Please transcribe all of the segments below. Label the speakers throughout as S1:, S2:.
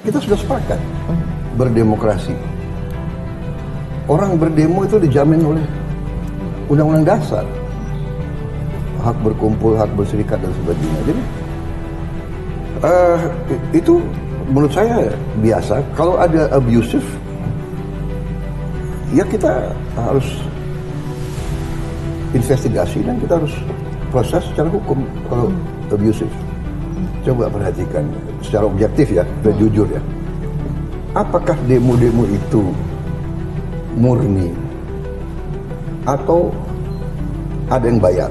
S1: Kita sudah sepakat berdemokrasi. Orang berdemo itu dijamin oleh Undang-Undang Dasar. Hak berkumpul, hak berserikat dan sebagainya. Jadi itu menurut saya biasa. Kalau ada abusive, ya kita harus investigasi dan kita harus proses secara hukum kalau abusive. Coba perhatikan secara objektif ya, dan jujur ya. Apakah demo-demo itu murni atau ada yang bayar?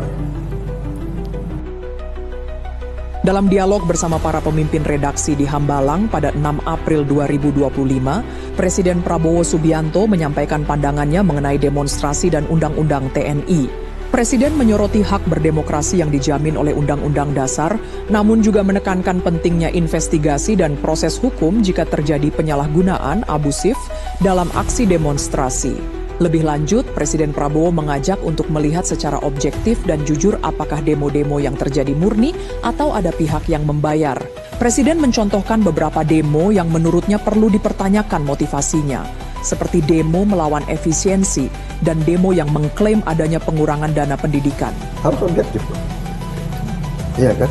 S2: Dalam dialog bersama para pemimpin redaksi di Hambalang pada 6 April 2025, Presiden Prabowo Subianto menyampaikan pandangannya mengenai demonstrasi dan Undang-Undang TNI. Presiden menyoroti hak berdemokrasi yang dijamin oleh Undang-Undang Dasar, namun juga menekankan pentingnya investigasi dan proses hukum jika terjadi penyalahgunaan abusif dalam aksi demonstrasi. Lebih lanjut, Presiden Prabowo mengajak untuk melihat secara objektif dan jujur apakah demo-demo yang terjadi murni atau ada pihak yang membayar. Presiden mencontohkan beberapa demo yang menurutnya perlu dipertanyakan motivasinya, seperti demo melawan efisiensi dan demo yang mengklaim adanya pengurangan dana pendidikan.
S1: Harus objektif dong. Iya kan?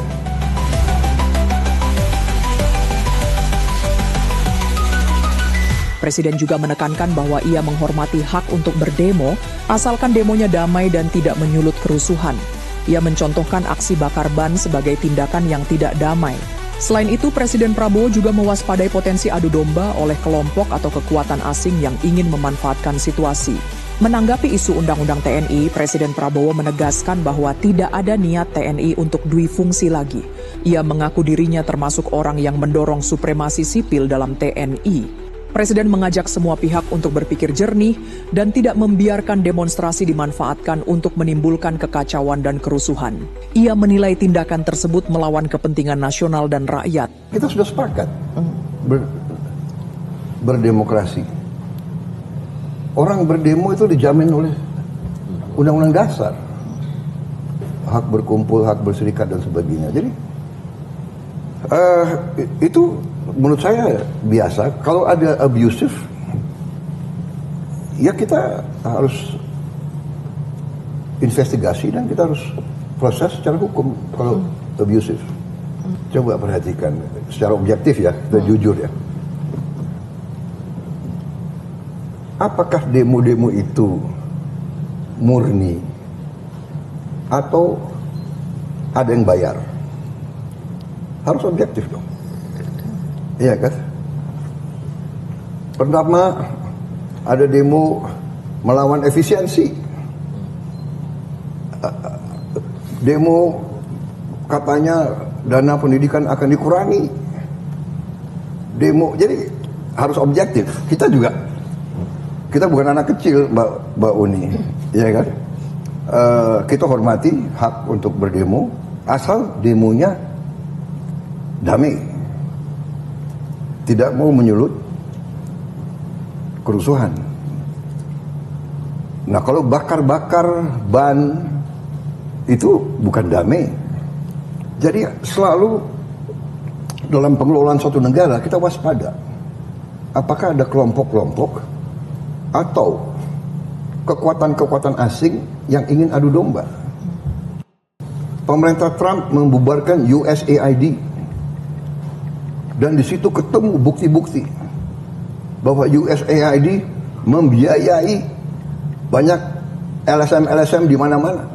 S2: Presiden juga menekankan bahwa ia menghormati hak untuk berdemo, asalkan demonya damai dan tidak menyulut kerusuhan. Ia mencontohkan aksi bakar ban sebagai tindakan yang tidak damai. Selain itu, Presiden Prabowo juga mewaspadai potensi adu domba oleh kelompok atau kekuatan asing yang ingin memanfaatkan situasi. Menanggapi isu Undang-Undang TNI, Presiden Prabowo menegaskan bahwa tidak ada niat TNI untuk duifungsi lagi. Ia mengaku dirinya termasuk orang yang mendorong supremasi sipil dalam TNI. Presiden mengajak semua pihak untuk berpikir jernih dan tidak membiarkan demonstrasi dimanfaatkan untuk menimbulkan kekacauan dan kerusuhan. Ia menilai tindakan tersebut melawan kepentingan nasional dan rakyat.
S1: Kita sudah sepakat berdemokrasi. Orang berdemo itu dijamin oleh Undang-Undang Dasar. Hak berkumpul, hak berserikat dan sebagainya. Jadi itu menurut saya biasa. Kalau ada abusive, ya kita harus investigasi dan kita harus proses secara hukum kalau abusive. Coba perhatikan secara objektif ya, dan jujur ya. Apakah demo-demo itu murni atau ada yang bayar? Harus objektif dong. Iya kan? Pertama, ada demo melawan efisiensi. Demo katanya dana pendidikan akan dikurangi. Demo, jadi harus objektif. Kita bukan anak kecil, Mbak Uni, ya kan? Kita hormati hak untuk berdemo, asal demonya damai, tidak mau menyulut kerusuhan. Nah, kalau bakar-bakar ban itu bukan damai. Jadi selalu dalam pengelolaan suatu negara kita waspada. Apakah ada kelompok-kelompok atau kekuatan-kekuatan asing yang ingin adu domba? Pemerintah Trump membubarkan USAID dan di situ ketemu bukti-bukti bahwa USAID membiayai banyak LSM di mana-mana.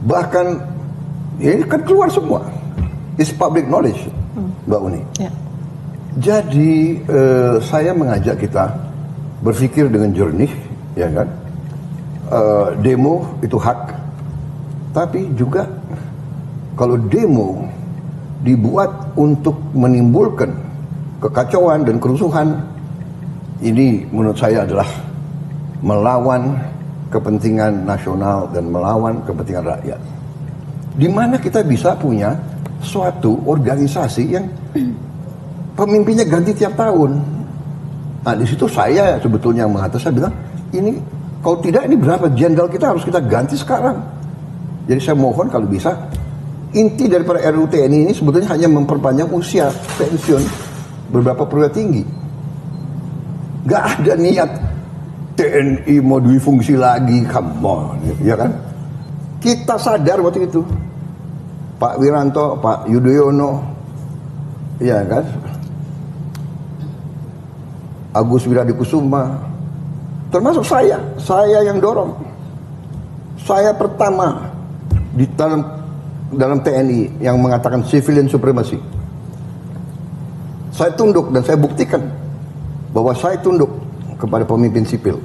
S1: Bahkan ini kan keluar semua. It's public knowledge, Mbak Uni.
S3: Ya.
S1: Jadi saya mengajak kita berpikir dengan jernih, ya kan? Demo itu hak, tapi juga kalau demo dibuat untuk menimbulkan kekacauan dan kerusuhan, ini menurut saya adalah melawan kepentingan nasional dan melawan kepentingan rakyat. Di mana kita bisa punya suatu organisasi yang pemimpinnya ganti tiap tahun. Nah, di situ saya sebetulnya mengatakan, saya bilang, ini kalau tidak ini berapa jenderal kita harus kita ganti sekarang. Jadi saya mohon kalau bisa, inti daripada RUU TNI ini sebetulnya hanya memperpanjang usia pensiun beberapa perwira tinggi. Gak ada niat TNI mau difungsi lagi, come on, ya kan? Kita sadar waktu itu, Pak Wiranto, Pak Yudhoyono, ya kan? Agus Wiradikusuma, termasuk saya yang dorong. Saya pertama di dalam TNI yang mengatakan civilian supremacy. Saya tunduk dan saya buktikan bahwa saya tunduk kepada pemimpin sipil.